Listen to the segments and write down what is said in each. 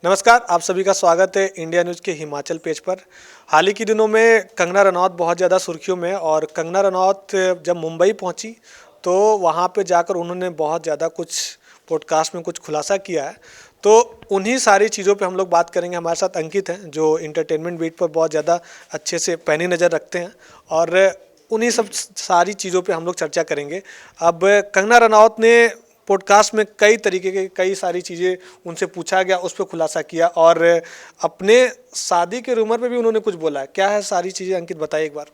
नमस्कार, आप सभी का स्वागत है इंडिया न्यूज़ के हिमाचल पेज पर। हाल ही के दिनों में कंगना रनौत बहुत ज़्यादा सुर्खियों में है और कंगना रनौत जब मुंबई पहुंची तो वहां पे जाकर उन्होंने बहुत ज़्यादा कुछ पॉडकास्ट में कुछ खुलासा किया है। तो उन्हीं सारी चीज़ों पे हम लोग बात करेंगे। हमारे साथ अंकित हैं जो इंटरटेनमेंट बीट पर बहुत ज़्यादा अच्छे से पैनी नज़र रखते हैं और उन्हीं सब सारी चीज़ों पे हम लोग चर्चा करेंगे। अब कंगना रनौत ने पॉडकास्ट में कई तरीके के कई सारी चीज़ें उनसे पूछा गया, उस पर खुलासा किया और अपने शादी के रूमर पे भी उन्होंने कुछ बोला है। क्या है सारी चीज़ें, अंकित बताइए एक बार।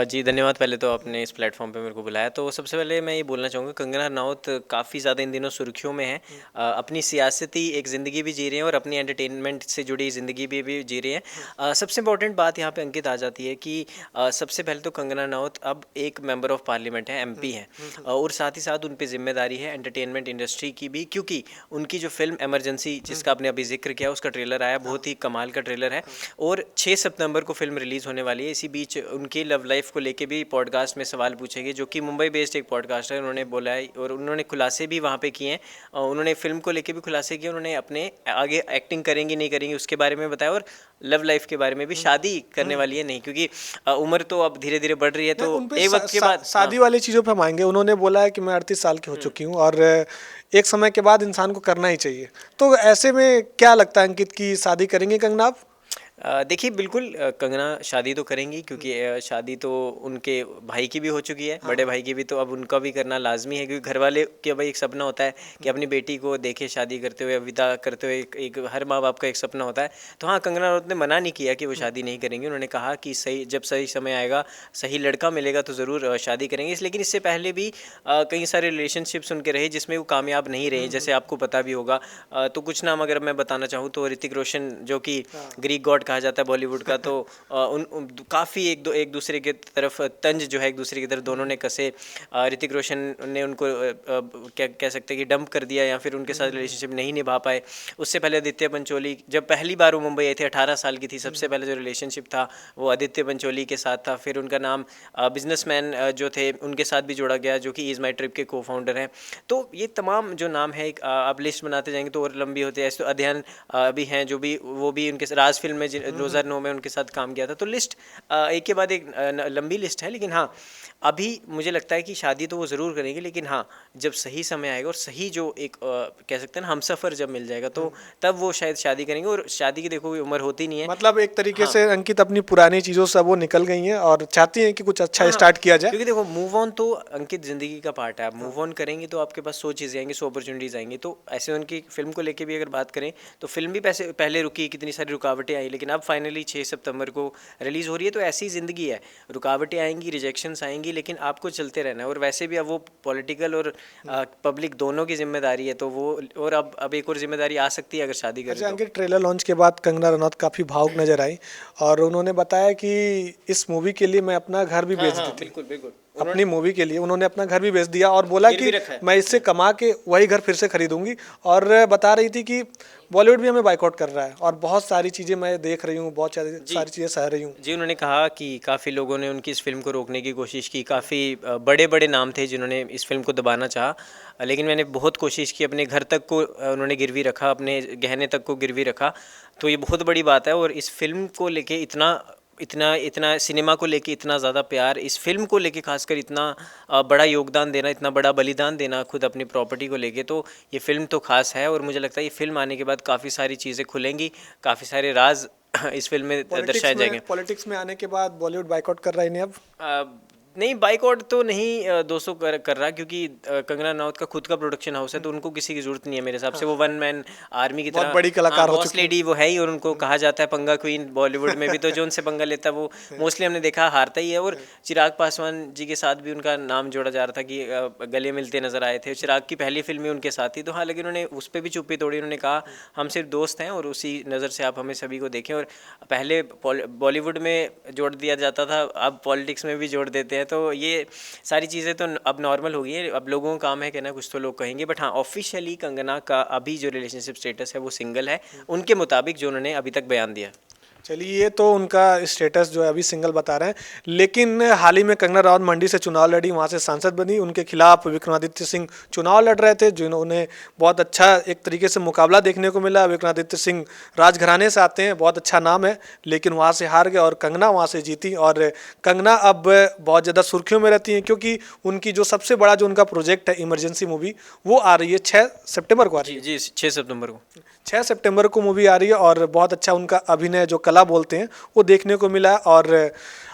जी धन्यवाद। पहले तो आपने इस प्लेटफॉर्म पे मेरे को बुलाया, तो सबसे पहले मैं ये बोलना चाहूँगा, कंगना रनौत काफ़ी ज़्यादा इन दिनों सुर्खियों में है। अपनी सियासती एक ज़िंदगी भी जी रही हैं और अपनी एंटरटेनमेंट से जुड़ी ज़िंदगी भी जी रही हैं। सबसे इंपॉर्टेंट बात यहाँ पे अंकित आ जाती है कि सबसे पहले तो कंगना रनौत अब एक मेंबर ऑफ पार्लियामेंट है, एमपी हैं, और साथ ही साथ उन पर जिम्मेदारी है एंटरटेनमेंट इंडस्ट्री की भी, क्योंकि उनकी जो फिल्म एमरजेंसी जिसका आपने अभी जिक्र किया उसका ट्रेलर आया, बहुत ही कमाल का ट्रेलर है और 6 सितंबर को फिल्म रिलीज़ होने वाली है। इसी बीच उनकी लव लाइफ को लेके भी पॉडकास्ट में सवाल पूछे गए, जो कि मुंबई बेस्ड एक पॉडकास्ट है, उन्होंने बोला है और उन्होंने खुलासे भी वहाँ पे किए हैं। उन्होंने फिल्म को लेके भी खुलासे किए, उन्होंने अपने आगे एक्टिंग करेंगी नहीं करेंगी उसके बारे में बताया और लव लाइफ के बारे में भी, शादी करने वाली है नहीं, क्योंकि उम्र तो अब धीरे धीरे बढ़ रही है, तो एक वक्त के बाद शादी वाली चीज़ों पे हम आएंगे। उन्होंने बोला है कि मैं 38 साल की हो चुकी हूँ और एक समय के बाद इंसान को करना ही चाहिए। तो ऐसे में क्या लगता है अंकित की शादी करेंगे कंगना आप? देखिए बिल्कुल, कंगना शादी तो करेंगी, क्योंकि शादी तो उनके भाई की भी हो चुकी है, बड़े भाई की भी, तो अब उनका भी करना लाजमी है, क्योंकि घर वाले के भाई एक सपना होता है कि अपनी बेटी को देखे शादी करते हुए, विदा करते हुए, एक हर माँ बाप का एक सपना होता है। तो हाँ, कंगना रनौत ने मना नहीं किया कि वो शादी नहीं करेंगे। उन्होंने कहा कि जब सही समय आएगा, सही लड़का मिलेगा तो ज़रूर शादी करेंगे। लेकिन इससे पहले भी कई सारे रिलेशनशिप्स उनके रहे जिसमें वो कामयाब नहीं रहे, जैसे आपको पता भी होगा। तो कुछ नाम अगर मैं बताना चाहूँ तो ऋतिक रोशन, जो कि ग्रीक गॉड कहा जाता है बॉलीवुड का, तो काफ़ी एक दूसरे की तरफ तंज जो है एक दूसरे की तरफ दोनों ने कसे। ऋतिक रोशन ने उनको क्या कह सकते हैं कि डंप कर दिया या फिर उनके साथ रिलेशनशिप नहीं निभा पाए। उससे पहले आदित्य पंचोली, जब पहली बार वो मुंबई आई थी, 18 साल की थी, सबसे पहले जो रिलेशनशिप था वो आदित्य पंचोली के साथ था। फिर उनका नाम बिजनेसमैन जो थे उनके साथ भी जोड़ा गया, जो कि ईज माई ट्रिप के को फाउंडर हैं। तो ये तमाम जो नाम है, एक आप लिस्ट बनाते जाएंगे तो और लंबी होती है। ऐसे तो अध्ययन भी हैं, जो भी वो भी उनके राज फिल्म में 2009 में उनके साथ काम किया था। तो लिस्ट एक के बाद एक लंबी लिस्ट है। लेकिन हाँ, अभी मुझे लगता है कि शादी तो वो ज़रूर करेंगे, लेकिन हाँ, जब सही समय आएगा और सही जो एक कह सकते हैं ना हमसफ़र जब मिल जाएगा, तो तब वो शायद शादी करेंगे। और शादी की देखो कोई उम्र होती नहीं है। मतलब एक तरीके से अंकित अपनी पुरानी चीज़ों से वो निकल गई हैं और चाहती हैं कि कुछ अच्छा स्टार्ट किया जाए। क्योंकि देखो, मूव ऑन तो अंकित ज़िंदगी का पार्ट है। आप मूव ऑन करेंगे तो आपके पास 100 चीज़ें आएंगी, 100 अपॉर्चुनिटीज़ आएंगी। तो ऐसे उनकी फिल्म को लेके भी अगर बात करें तो फिल्म भी पहले रुकी, कितनी सारी रुकावटें आई, लेकिन अब फाइनली 6 सितंबर को रिलीज़ हो रही है। तो ऐसी ज़िंदगी है, रुकावटें आएंगी, रिजेक्शंस आएंगी, लेकिन आपको चलते रहना है। और वैसे भी अब वो पॉलिटिकल और पब्लिक दोनों की जिम्मेदारी है, तो वो और अब एक और जिम्मेदारी आ सकती है अगर शादी करें अच्छा तो। अंकित, ट्रेलर लॉन्च के बाद कंगना रनौत काफ़ी भावुक नजर आई और उन्होंने बताया कि इस मूवी के लिए मैं अपना घर भी बेच दी थी। बिल्कुल बिल्कुल, अपनी मूवी के लिए उन्होंने अपना घर भी बेच दिया और बोला गिरवी कि रखा है। मैं इससे कमा के वही घर फिर से खरीदूंगी। और बता रही थी कि बॉलीवुड भी हमें बाइकआउट कर रहा है और बहुत सारी चीज़ें मैं देख रही हूँ, बहुत सारी चीज़ें सह रही हूँ। जी, उन्होंने कहा कि काफ़ी लोगों ने उनकी इस फ़िल्म को रोकने की कोशिश की, काफ़ी बड़े बड़े नाम थे जिन्होंने इस फ़िल्म को दबाना चाहा, लेकिन मैंने बहुत कोशिश की। अपने घर तक को उन्होंने गिरवी रखा, अपने गहने तक को गिरवी रखा। तो ये बहुत बड़ी बात है। और इस फिल्म को लेके इतना इतना इतना सिनेमा को लेके इतना ज़्यादा प्यार, इस फिल्म को लेके खासकर इतना बड़ा योगदान देना, इतना बड़ा बलिदान देना खुद अपनी प्रॉपर्टी को लेके, तो ये फिल्म तो खास है। और मुझे लगता है ये फिल्म आने के बाद काफ़ी सारी चीज़ें खुलेंगी, काफ़ी सारे राज इस फिल्म में दर्शाए जाएंगे। पॉलिटिक्स में आने के बाद बॉलीवुड बाइकआउट कर रहा है इन्हें अब। नहीं, बाइकआउट तो नहीं दोस्तों कर रहा, क्योंकि कंगना रनौत का खुद का प्रोडक्शन हाउस है, तो उनको किसी की जरूरत नहीं है मेरे हिसाब से। वो वन मैन आर्मी की बहुत तरह बड़ी कलाकार हो बॉस चुकी है। लेडी वो है ही, और उनको कहा जाता है पंगा क्वीन बॉलीवुड में भी। तो जो उनसे पंगा लेता है वो मोस्टली हमने देखा हारता ही है। और चिराग पासवान जी के साथ भी उनका नाम जोड़ा जा रहा था कि गले मिलते नजर आए थे। चिराग की पहली फिल्म में उनके साथ थी, तो हाँ, लेकिन उन्होंने उस पर भी चुप्पी तोड़ी। उन्होंने कहा हम सिर्फ दोस्त हैं और उसी नज़र से आप हमें सभी को देखें। और पहले बॉलीवुड में जोड़ दिया जाता था, अब पॉलिटिक्स में भी जोड़ देते हैं। तो ये सारी चीज़ें तो अब नॉर्मल हो गई है। अब लोगों का काम है कहना, कुछ तो लोग कहेंगे, बट हाँ, ऑफिशियली कंगना का अभी जो रिलेशनशिप स्टेटस है वो सिंगल है, उनके मुताबिक जो उन्होंने अभी तक बयान दिया। चलिए, ये तो उनका स्टेटस जो है अभी सिंगल बता रहे हैं, लेकिन हाल ही में कंगना रनावत मंडी से चुनाव लड़ी, वहाँ से सांसद बनी। उनके खिलाफ विक्रमादित्य सिंह चुनाव लड़ रहे थे, जिन्होंने बहुत अच्छा एक तरीके से मुकाबला देखने को मिला। विक्रमादित्य सिंह राजघराने से आते हैं, बहुत अच्छा नाम है, लेकिन वहाँ से हार गए और कंगना वहाँ से जीती। और कंगना अब बहुत ज़्यादा सुर्खियों में रहती हैं, क्योंकि उनकी जो सबसे बड़ा जो उनका प्रोजेक्ट है इमरजेंसी मूवी, वो आ रही है 6 सितंबर को आ रही है। जी 6 सितंबर को 6 सितंबर को मूवी आ रही है और बहुत अच्छा उनका अभिनय जो कला बोलते हैं वो देखने को मिला। और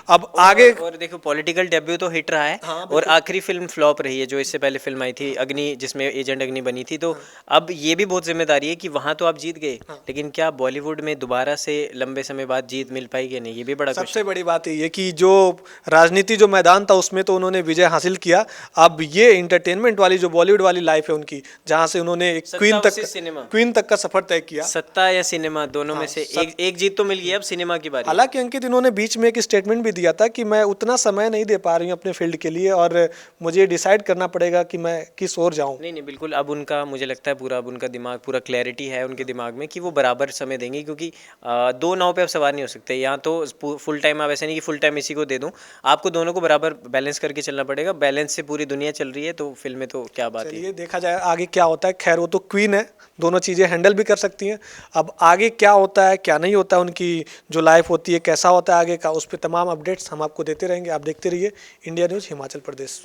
अब आगे और देखो पॉलिटिकल डेब्यू तो हिट रहा है। और आखिरी फिल्म फ्लॉप रही है जो इससे पहले फिल्म आई थी अग्नि, जिसमें एजेंट अग्नि बनी थी। तो अब ये भी बहुत जिम्मेदारी है कि वहाँ तो आप जीत गए, लेकिन क्या बॉलीवुड में दोबारा से लंबे समय बाद जीत मिल पाएगी या नहीं, ये भी बड़ा क्वेश्चन। सबसे बड़ी बात ये कि जो राजनीति जो मैदान था उसमें तो उन्होंने विजय हासिल किया। अब ये इंटरटेनमेंट वाली जो बॉलीवुड वाली लाइफ है उनकी, जहाँ से उन्होंने एक क्वीन तक का सफर तय किया। सत्ता या सिनेमा दोनों में से एक जीत तो मिल गई, अब सिनेमा की बारी। हालांकि अंकित, इन्होंने बीच में एक स्टेटमेंट भी दिया था कि मैं उतना समय नहीं दे पा रही हूँ अपने फील्ड के लिए और मुझे डिसाइड करना पड़ेगा कि मैं किस ओर जाऊँ। नहीं बिल्कुल, अब उनका मुझे लगता है पूरा अब उनका दिमाग पूरा क्लैरिटी है उनके दिमाग में कि वो बराबर समय देंगे, क्योंकि दो नाव पे अब सवार नहीं हो सकते। यहाँ तो फुल टाइम आप ऐसे नहीं कि फुल टाइम इसी को दे दूँ, आपको दोनों को बराबर बैलेंस करके चलना पड़ेगा। बैलेंस से पूरी दुनिया चल रही है, तो फिल्में तो क्या बात है। चलिए देखा जाए आगे क्या होता है। खैर वो तो क्वीन है, दोनों चीज़ें हैंडल भी कर सकती हैं। अब आगे क्या होता है क्या नहीं होता, उनकी जो लाइफ होती है कैसा होता है आगे का, उस पर तमाम अपडेट्स हम आपको देते रहेंगे। आप देखते रहिए इंडिया न्यूज़ हिमाचल प्रदेश।